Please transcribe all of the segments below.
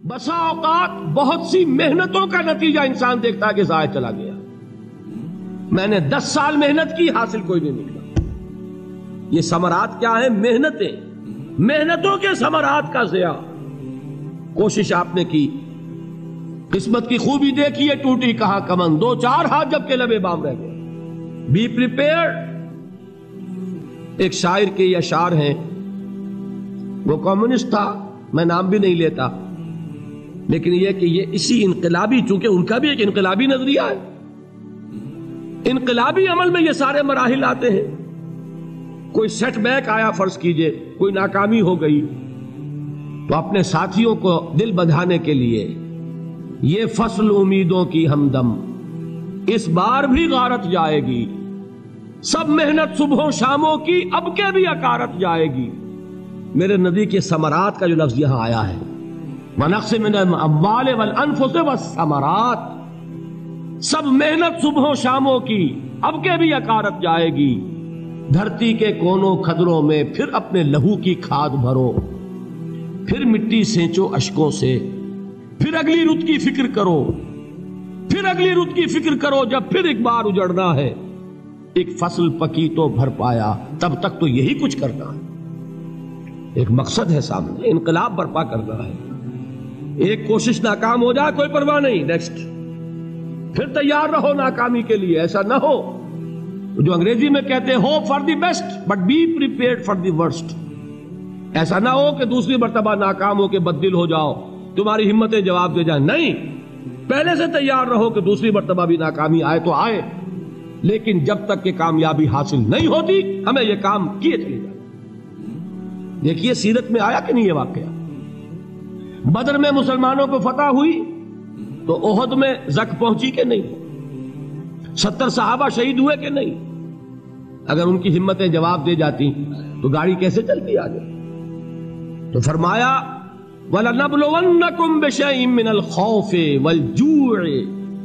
بسا اوقات بہت سی محنتوں کا نتیجہ انسان دیکھتا ہے کہ ضائع چلا گیا. میں نے 10 سال محنت کی، حاصل کوئی نہیں نکلا. یہ ثمرات کیا ہیں؟ محنتوں کے ثمرات کا ضیاع. کوشش آپ نے کی، قسمت کی خوبی دیکھی ہے، ٹوٹی کہاں کمن، 2-4 ہاتھ جب کے لبے بام رہ گئے. Be prepared. ایک شاعر کے یہ اشعار ہیں، وہ کمیونسٹ تھا، میں نام بھی نہیں لیتا، لیکن یہ کہ یہ اسی انقلابی، چونکہ ان کا بھی ایک انقلابی نظریہ ہے، انقلابی عمل میں یہ سارے مراحل آتے ہیں. کوئی سیٹ بیک آیا، فرض کیجئے کوئی ناکامی ہو گئی، تو اپنے ساتھیوں کو دل بندھانے کے لیے یہ فصل امیدوں کی ہمدم اس بار بھی غارت جائے گی، سب محنت صبحوں شاموں کی اب کے بھی اکارت جائے گی. میرے نبی کے ثمرات کا جو لفظ یہاں آیا ہے، وَنَقْصٍ مِّنَ الْأَمْوَالِ وَالْأَنفُسِ وَالثَّمَرَاتِ، سب محنت صبحوں شاموں کی اب کے بھی اکارت جائے گی. دھرتی کے کونوں کھدروں میں پھر اپنے لہو کی کھاد بھرو، پھر مٹی سینچو اشکوں سے، پھر اگلی رت کی فکر کرو، پھر اگلی رت کی فکر کرو، جب پھر ایک بار اجڑنا ہے. ایک فصل پکی تو بھر پایا، تب تک تو یہی کچھ کرنا ہے. ایک مقصد ہے سامنے، انقلاب برپا کرنا ہے. ایک کوشش ناکام ہو جائے کوئی پرواہ نہیں، نیکسٹ. پھر تیار رہو ناکامی کے لیے. ایسا نہ ہو جو انگریزی میں کہتے ہیں hope for the best but be prepared for the worst. ایسا نہ ہو کہ دوسری مرتبہ ناکام ہو کے بددل ہو جاؤ، تمہاری ہمتیں جواب دے جائیں. نہیں، پہلے سے تیار رہو کہ دوسری مرتبہ بھی ناکامی آئے تو آئے، لیکن جب تک کہ کامیابی حاصل نہیں ہوتی ہمیں یہ کام کیے چلے جائیں. دیکھیے سیرت میں آیا کہ نہیں یہ واقعہ. بدر میں مسلمانوں کو فتح ہوئی تو احد میں زک پہنچی کہ نہیں؟ 70 صحابہ شہید ہوئے کہ نہیں؟ اگر ان کی ہمتیں جواب دے جاتی تو گاڑی کیسے چلتی آگے؟ تو فرمایا وَلَنَبْلُوَنَّكُمْ بِشَيْءٍ مِّنَ الْخَوْفِ وَالْجُوعِ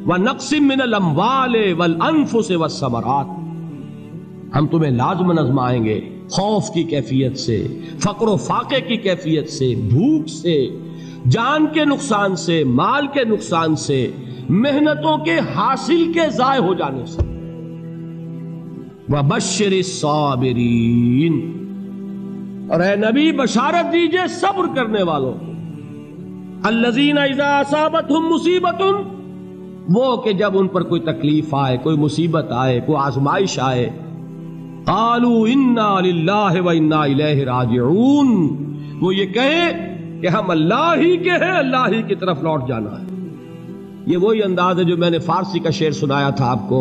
وَنَقْصٍ مِّنَ الْأَمْوَالِ وَالْأَنفُسِ وَالثَّمَرَاتِ. ہم تمہیں لازم آزمائیں گے، خوف کی کیفیت سے، فقر و فاقے کی کیفیت سے، بھوک سے، جان کے نقصان سے، مال کے نقصان سے، محنتوں کے حاصل کے ضائع ہو جانے سے. وَبَشِّرِ الصَّابِرِينَ، اور اے نبی بشارت دیجئے صبر کرنے والوں کو. الَّذِينَ إِذَا أَصَابَتْهُمْ مُصِيبَةٌ، وہ کہ جب ان پر کوئی تکلیف آئے، کوئی مصیبت آئے، کوئی آزمائش آئے، قالوا انا للہ وانا الیہ راجعون، وہ یہ کہیں کہ ہم اللہ ہی کے ہیں، اللہ ہی کی طرف لوٹ جانا ہے. یہ وہی انداز ہے جو میں نے فارسی کا شعر سنایا تھا آپ کو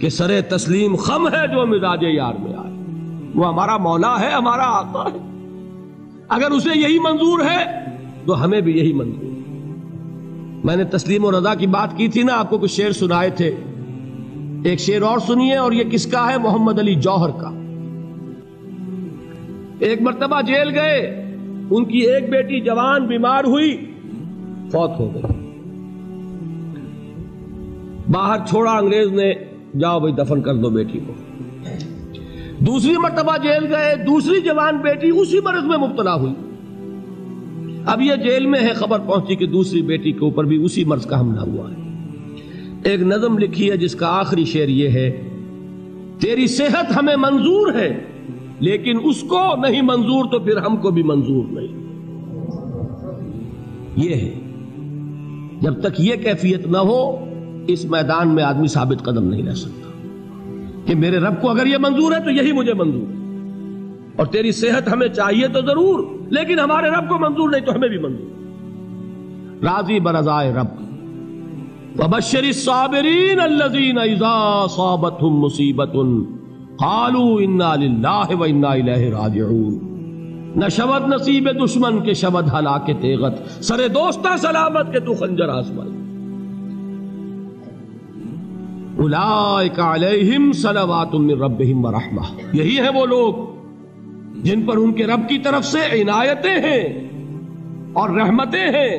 کہ سرے تسلیم خم ہے جو مزاج یار میں آئے. وہ ہمارا مولا ہے، ہمارا آقا ہے. اگر اسے یہی منظور ہے تو ہمیں بھی یہی منظور ہے. میں نے تسلیم و رضا کی بات کی تھی نا، آپ کو کچھ شعر سنائے تھے. ایک شعر اور سنیے، اور یہ کس کا ہے؟ محمد علی جوہر کا. ایک مرتبہ جیل گئے، ان کی ایک بیٹی جوان بیمار ہوئی، فوت ہو گئی. باہر چھوڑا انگریز نے، جاؤ بھائی دفن کر دو بیٹی کو. دوسری مرتبہ جیل گئے، دوسری جوان بیٹی اسی مرض میں مبتلا ہوئی. اب یہ جیل میں ہے، خبر پہنچی کہ دوسری بیٹی کے اوپر بھی اسی مرض کا حملہ ہوا ہے. ایک نظم لکھی ہے جس کا آخری شعر یہ ہے، تیری صحت ہمیں منظور ہے لیکن اس کو نہیں منظور تو پھر ہم کو بھی منظور نہیں. یہ ہے، جب تک یہ کیفیت نہ ہو اس میدان میں آدمی ثابت قدم نہیں رہ سکتا کہ میرے رب کو اگر یہ منظور ہے تو یہی مجھے منظور ہے، اور تیری صحت ہمیں چاہیے تو ضرور، لیکن ہمارے رب کو منظور نہیں تو ہمیں بھی منظور. راضی برضائے رب. وَبَشِّرِ الصَّابِرِينَ الَّذِينَ إِذَا أَصَابَتْهُمْ مُصِيبَةٌ قَالُوا إِنَّا لِلَّهِ وَإِنَّا إِلَيْهِ رَاجِعُونَ. نہ شود نصیب دشمن کے شود ہلاک تیغت، سرے دوستہ سلامت کے تو خنجر آزمائے. اولئک علیہم صلوات من ربہم ورحمہ، یہی ہیں وہ لوگ جن پر ان کے رب کی طرف سے عنایتیں ہیں اور رحمتیں ہیں.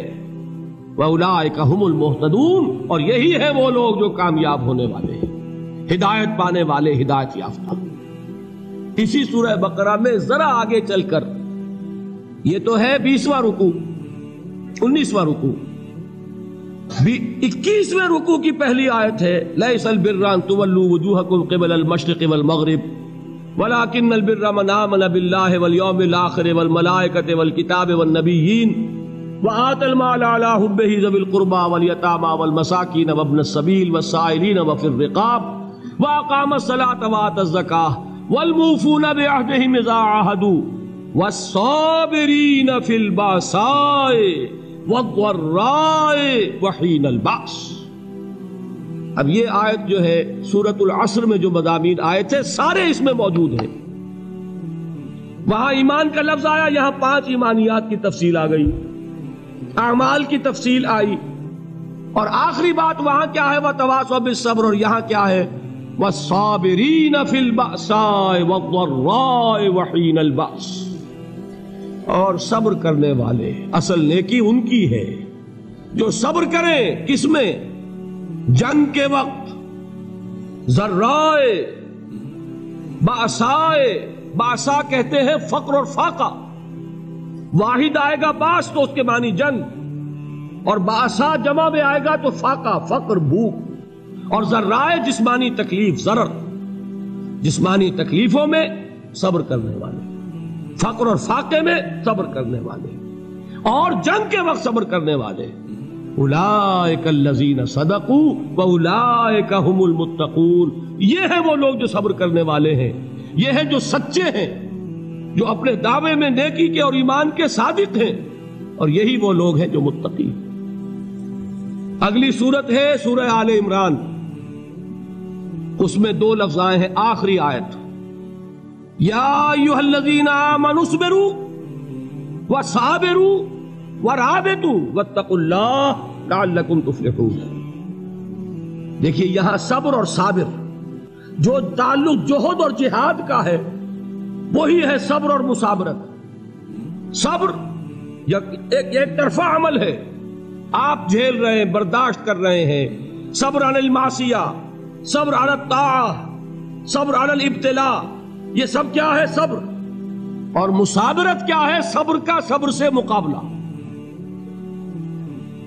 وَأُولَئِكَ هُمُ الْمُهْتَدُونَ، اور یہی ہے وہ لوگ جو کامیاب ہونے والے ہیں، ہدایت پانے والے، ہدایت یافتہ. اسی سورہ بقرہ میں ذرا آگے چل کر، یہ تو ہے 20واں رکوع، 19واں رکوع 21ویں رکوع کی پہلی آیت ہے لیس البر ان تولوا وجوہکم قبل المشرق والمغرب ولکن البر من آمن باللہ والیوم الآخر والملائکۃ والکتاب والنبیین وآتى المال على حبه ذوي القربى واليتامى والمساكين وابن السبيل والسائلين وفي الرقاب وأقام الصلاة وآتى الزكاة والموفون بعهدهم إذا عاهدوا والصابرين في البأساء والضراء وحين البأس۔ اب یہ آیت جو ہے سورۃ العصر میں جو مضامین آئے تھے سارے اس میں موجود ہیں۔ وہاں ایمان کا لفظ آیا، یہاں 5 ایمانیات کی تفصیل آ گئی، اعمال کی تفصیل آئی، اور آخری بات وہاں کیا ہے وَتَوَاصَوْا بِالصَّبْرِ، اور یہاں کیا ہے وَالصَّابِرِينَ فِي الْبَأْسَاءِ وَالضَّرَّاءِ وَحِينَ الْبَأْسِ، اور صبر کرنے والے، اصل نیکی ان کی ہے جو صبر کریں، کس میں؟ جنگ کے وقت، ذرائے، بأسائے، بأسا کہتے ہیں فقر اور فاقہ، واحد آئے گا باس تو اس کے معنی جنگ، اور بأسا جمع میں آئے گا تو فاقہ، فقر، بھوک، اور ذرائے جسمانی تکلیف، ضرر، جسمانی تکلیفوں میں صبر کرنے والے، فقر اور فاقے میں صبر کرنے والے، اور جنگ کے وقت صبر کرنے والے، اولئک الذین صدقوا واولئک هم المتقون، یہ ہیں وہ لوگ جو صبر کرنے والے ہیں، یہ ہیں جو سچے ہیں، جو اپنے دعوے میں نیکی کے اور ایمان کے صادق ہیں، اور یہی وہ لوگ ہیں جو متقی۔ اگلی سورت ہے سورہ آل عمران، اس میں 2 لفظ آئے ہیں، آخری آیت یا ایھا الذین آمنوا اصبروا وصابروا ورابطوا واتقوا اللہ لعلکم تفلحون۔ دیکھیے یہاں صبر اور صابر، جو تعلق جہد اور جہاد کا ہے وہی ہے صبر اور مصابرت۔ صبر ایک طرفہ عمل ہے، آپ جھیل رہے ہیں، برداشت کر رہے ہیں، صبر علی المعصیہ، صبر علی الطاعہ، صبر علی الابتلاء، یہ سب کیا ہے؟ صبر۔ اور مصابرت کیا ہے؟ صبر کا صبر سے مقابلہ۔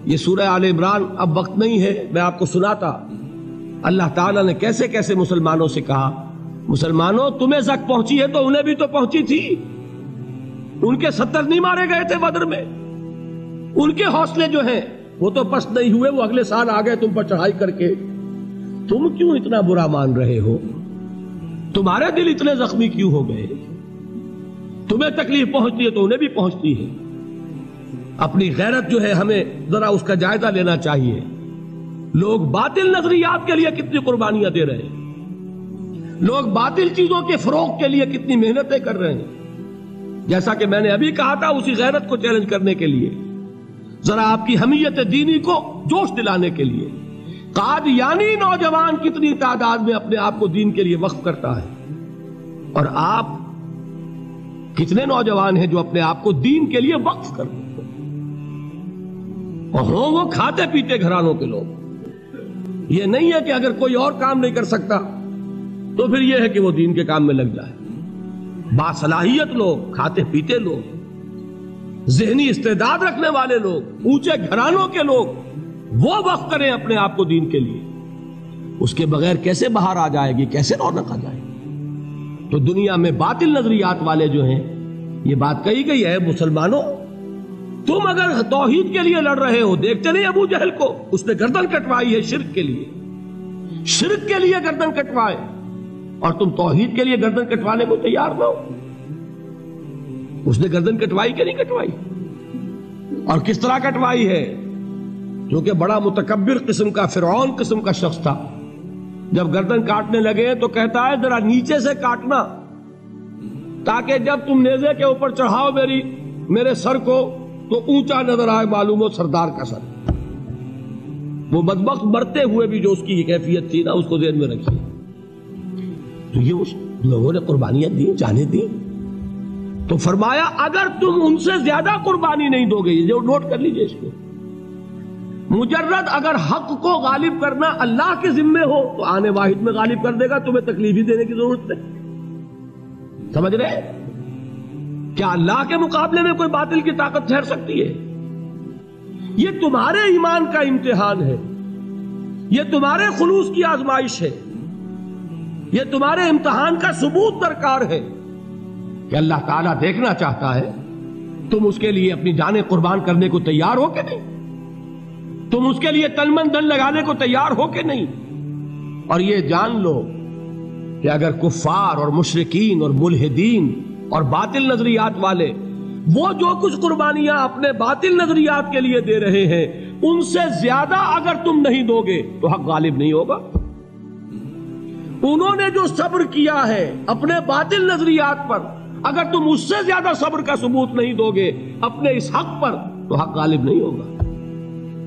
یہ سورہ آل عمران، اب وقت نہیں ہے میں آپ کو سناتا اللہ تعالیٰ نے کیسے کیسے مسلمانوں سے کہا، مسلمانوں تمہیں زک پہنچی ہے تو انہیں بھی تو پہنچی تھی، ان کے 70 نہیں مارے گئے تھے بدر میں، ان کے حوصلے جو ہیں وہ تو پست نہیں ہوئے، وہ اگلے سال آ گئے تم پر چڑھائی کر کے، تم کیوں اتنا برا مان رہے ہو؟ تمہارے دل اتنے زخمی کیوں ہو گئے؟ تمہیں تکلیف پہنچتی ہے تو انہیں بھی پہنچتی ہے۔ اپنی غیرت جو ہے ہمیں ذرا اس کا جائزہ لینا چاہیے۔ لوگ باطل نظریات کے لیے کتنی قربانیاں دے رہے ہیں، لوگ باطل چیزوں کے فروغ کے لیے کتنی محنتیں کر رہے ہیں۔ جیسا کہ میں نے ابھی کہا تھا، اسی غیرت کو چیلنج کرنے کے لیے، ذرا آپ کی حمیت دینی کو جوش دلانے کے لیے، قادیانی نوجوان کتنی تعداد میں اپنے آپ کو دین کے لیے وقف کرتا ہے، اور آپ کتنے نوجوان ہیں جو اپنے آپ کو دین کے لیے وقف کرتے ہیں، اور ہوں وہ کھاتے پیتے گھرانوں کے لوگ۔ یہ نہیں ہے کہ اگر کوئی اور کام نہیں کر سکتا تو پھر یہ ہے کہ وہ دین کے کام میں لگ جائے۔ باصلاحیت لوگ، کھاتے پیتے لوگ، ذہنی استعداد رکھنے والے لوگ، اونچے گھرانوں کے لوگ، وہ وقف کریں اپنے آپ کو دین کے لیے۔ اس کے بغیر کیسے باہر آ جائے گی، کیسے رونق آ جائے گی؟ تو دنیا میں باطل نظریات والے جو ہیں، یہ بات کہی گئی ہے، مسلمانوں تم اگر توحید کے لیے لڑ رہے ہو، دیکھتے نہیں ابو جہل کو، اس نے گردن کٹوائی ہے شرک کے لیے، شرک کے لیے گردن کٹوائے، اور تم توحید کے لیے گردن کٹوانے کو تیار نہ ہو۔ اس نے گردن کٹوائی کہ نہیں کٹوائی؟ اور کس طرح کٹوائی ہے؟ کیونکہ بڑا متکبر قسم کا، فرعون قسم کا شخص تھا، جب گردن کاٹنے لگے تو کہتا ہے ذرا نیچے سے کاٹنا، تاکہ جب تم نیزے کے اوپر چڑھاؤ میرے سر کو تو اونچا نظر آئے، معلوم ہو سردار کا سر۔ وہ بدبخت مرتے ہوئے بھی جو اس کی کیفیت تھی نا، اس کو ذہن میں رکھیے۔ تو یہ اس لوگوں نے قربانیاں دی، جانیں دی، تو فرمایا اگر تم ان سے زیادہ قربانی نہیں دو گے، جو نوٹ کر لیجئے اس کو، مجرد اگر حق کو غالب کرنا اللہ کے ذمے ہو تو آنے واحد میں غالب کر دے گا، تمہیں تکلیف ہی دینے کی ضرورت نہیں۔ سمجھ رہے؟ کیا اللہ کے مقابلے میں کوئی باطل کی طاقت ٹھہر سکتی ہے؟ یہ تمہارے ایمان کا امتحان ہے، یہ تمہارے خلوص کی آزمائش ہے، یہ تمہارے امتحان کا ثبوت درکار ہے کہ اللہ تعالیٰ دیکھنا چاہتا ہے تم اس کے لیے اپنی جانیں قربان کرنے کو تیار ہو کہ نہیں، تم اس کے لیے تن من دھن لگانے کو تیار ہو کہ نہیں۔ اور یہ جان لو کہ اگر کفار اور مشرکین اور ملحدین اور باطل نظریات والے وہ جو کچھ قربانیاں اپنے باطل نظریات کے لیے دے رہے ہیں ان سے زیادہ اگر تم نہیں دو گے تو حق غالب نہیں ہوگا۔ انہوں نے جو صبر کیا ہے اپنے باطل نظریات پر، اگر تم اس سے زیادہ صبر کا ثبوت نہیں دو گے اپنے اس حق پر تو حق غالب نہیں ہوگا۔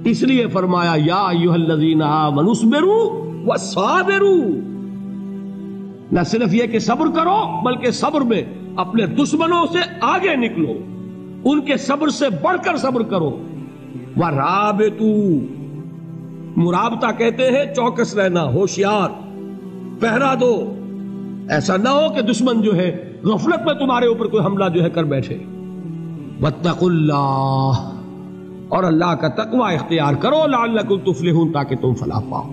اس لیے فرمایا یا ایھا الذین آمنوا اصبروا وصابروا، نہ صرف یہ کہ صبر کرو بلکہ صبر میں اپنے دشمنوں سے آگے نکلو، ان کے صبر سے بڑھ کر صبر کرو۔ ورابطوا، مرابطہ کہتے ہیں چوکس رہنا، ہوشیار، پہرا دو، ایسا نہ ہو کہ دشمن جو ہے غفلت میں تمہارے اوپر کوئی حملہ جو ہے کر بیٹھے۔ واتقوا اللہ، اور اللہ کا تقوی اختیار کرو، لعلکم تفلحون، تاکہ تم فلاح پاؤ۔